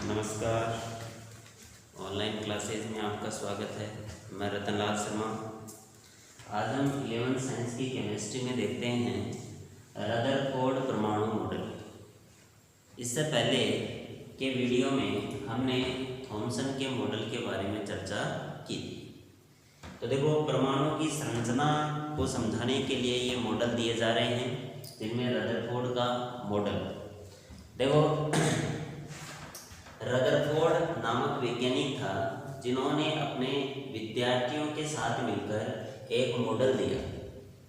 नमस्कार। Online classes में आपका स्वागत है। मैं रतनलाल शर्मा। आज हम 11th साइंस की केमिस्ट्री में देखते हैं रदरफोर्ड परमाणु मॉडल। इससे पहले के वीडियो में हमने थॉमसन के मॉडल के बारे में चर्चा की थी। तो देखो, परमाणु की संरचना को समझाने के लिए ये मॉडल दिए जा रहे हैं, जिनमें रदरफोर्ड का मॉडल। देखो, रदरफोर्ड नामक वैज्ञानिक था जिन्होंने अपने विद्यार्थियों के साथ मिलकर एक मॉडल दिया,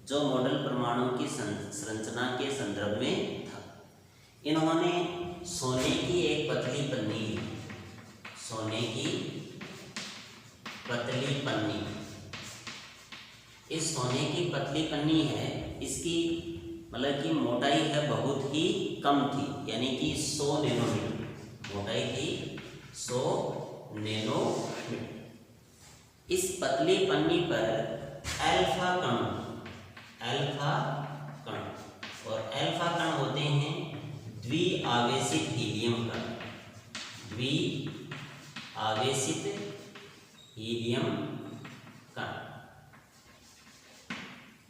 जो मॉडल परमाणु की संरचना के संदर्भ में था। इन्होंने सोने की एक पतली पन्नी ली, सोने की पतली पन्नी। इस सोने की पतली पन्नी है, इसकी मतलब की मोटाई है बहुत ही कम थी, यानी कि 100 नैनोमीटर मोटाई थी, 100 नैनोमीटर। इस पतली पन्नी पर अल्फा कण और अल्फा कण होते हैं द्विआवेशित हीलियम कण, द्विआवेशित हीलियम कण,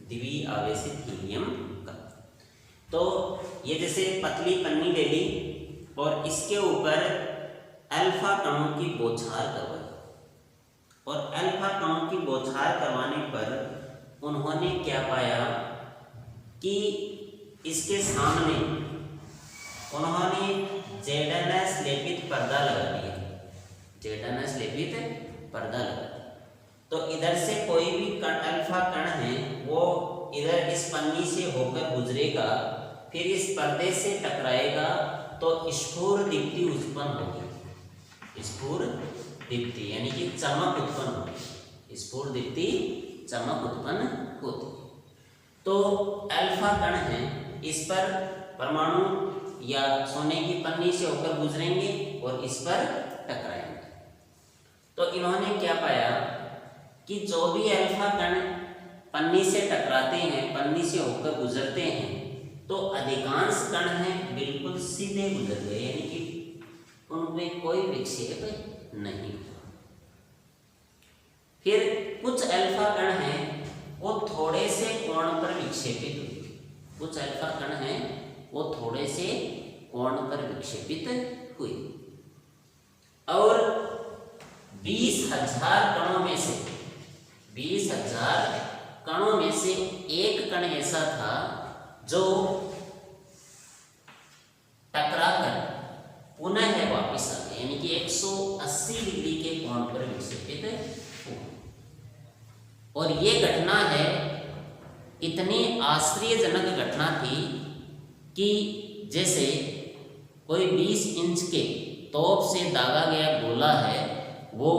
द्विआवेशित हीलियम कण। तो ये जैसे पतली पन्नी ले ली और इसके ऊपर अल्फा कणों की बौछार करवाई, और अल्फा कणों की बौछार करवाने पर उन्होंने क्या पाया कि इसके सामने उन्होंने जेडनस लेपित पर्दा लगा दिया, जेडनस लेपित पर्दा लगा दिया। तो इधर से कोई भी कण, अल्फा कण है, वो इधर इस पन्नी से होकर गुजरेगा, फिर इस पर्दे से टकराएगा तो स्फुर दीप्ति उत्पन्न होगी, स्फुर दीप्ति यानी कि चमक उत्पन्न होगी, स्फुर दीप्ति चमक उत्पन्न होती। तो अल्फा कण है, इस पर परमाणु या सोने की पन्नी से होकर गुजरेंगे और इस पर टकराएंगे। तो इन्होंने क्या पाया कि जो भी अल्फा कण पन्नी से टकराते हैं, पन्नी से होकर गुजरते हैं, तो अधिकांश कण हैं बिल्कुल सीधे गुजर गए, यानी कि उनमें कोई विक्षेप नहीं हुआ। फिर कुछ अल्फा कण हैं वो थोड़े से कोण पर विक्षेपित हुए, कुछ अल्फा कण हैं वो थोड़े से कोण पर विक्षेपित हुए, और 20,000 कणों में से 20,000 कणों में से एक कण ऐसा था जो टकराकर पुनः वापस आ गया, यानी कि 180 डिग्री के कोण पर विक्षेपित हुआ। और ये घटना है, इतनी आश्चर्यजनक घटना थी कि जैसे कोई 20 इंच के तोप से दागा गया गोला है, वो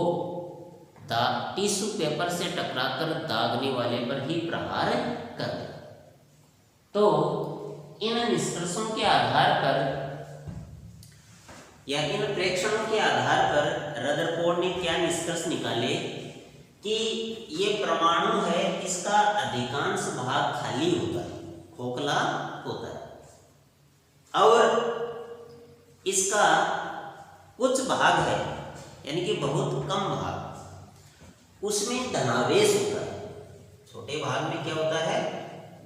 टिश्यू पेपर से टकराकर दागने वाले पर ही प्रहार कर दिया। तो इन निष्कर्षों के आधार पर या इन प्रेक्षणों के आधार पर रदरफोर्ड ने क्या निष्कर्ष निकाले कि ये परमाणु है, इसका अधिकांश भाग खाली होता है, खोखला होता है, और इसका कुछ भाग है, यानी कि बहुत कम भाग, उसमें धनावेश होता है। छोटे भाग में क्या होता है?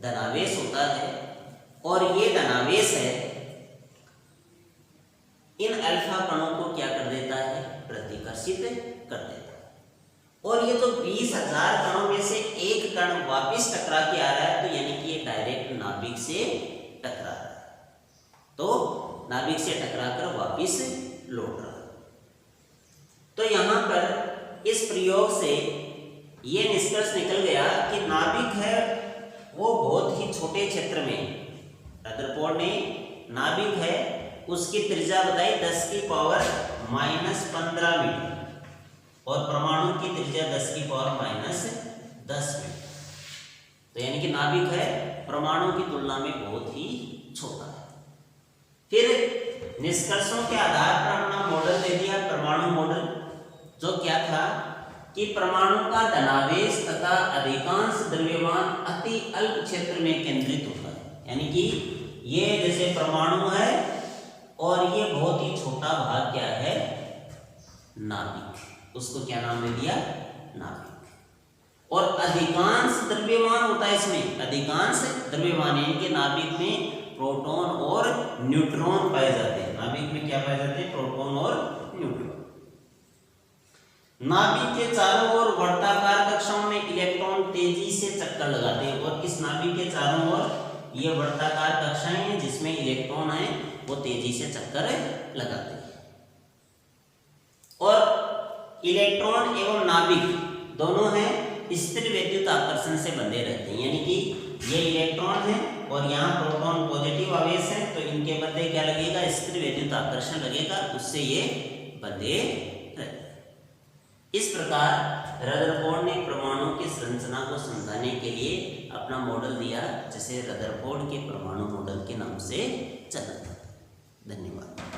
धनावेश होता है, और ये धनावेश है इन अल्फा कणों को क्या कर देता है? प्रतिकर्षित कर देता है। और ये तो 20,000 कणों में से एक कण वापिस टकरा के आ रहा है, तो यानी कि ये डायरेक्ट नाभिक से टकरा रहा है, तो नाभिक से टकराकर वापिस लौट रहा है। तो यहां पर इस प्रयोग से ये निष्कर्ष निकल गया कि नाभिक है वो बहुत ही छोटे क्षेत्र में, रदरफोर्ड ने नाभिक है उसकी त्रिज्या बताई 10⁻⁻15 मीटर, और परमाणु की त्रिज्या 10⁻−10 मीटर। तो यानी कि नाभिक है परमाणु की तुलना में बहुत ही छोटा है। फिर निष्कर्षों के आधार पर अपना मॉडल दे दिया, परमाणु मॉडल, जो क्या था कि परमाणु का धनावेश तथा अधिकांश द्रव्यमान अति अल्प क्षेत्र में केंद्रित होता है, यानी कि ये जैसे परमाणु है और ये बहुत ही छोटा भाग क्या है नाभिक, उसको क्या नाम दे दिया? नाभिक। और अधिकांश द्रव्यमान होता है इसमें, अधिकांश द्रव्यमान इनके नाभिक में प्रोटॉन और न्यूट्रॉन पाए जाते हैं। नाभिक में क्या पाए जाते हैं? प्रोटॉन और न्यूट्रॉन। नाभिक के चारों ओर वर्ताकार कक्षाओं में इलेक्ट्रॉन तेजी से चक्कर लगाते हैं, और इस नाभिक के चारों ओर ये वर्ताकार कक्षाएं हैं जिसमें इलेक्ट्रॉन है वो तेजी से चक्कर लगाते हैं। और इलेक्ट्रॉन एवं नाभिक दोनों हैं स्थिर विद्युत आकर्षण से बंधे रहते हैं, यानी कि ये इलेक्ट्रॉन है और यहाँ प्रोटॉन पॉजिटिव आवेश है, तो इनके बदले क्या लगेगा? स्थिर विद्युत आकर्षण लगेगा, उससे ये बंधे रहते हैं। इस प्रकार रदरफोर्ड ने परमाणु की संरचना को समझाने के लिए अपना मॉडल दिया, जिसे रदरफोर्ड के परमाणु मॉडल के नाम से जाना जाता है। धन्यवाद।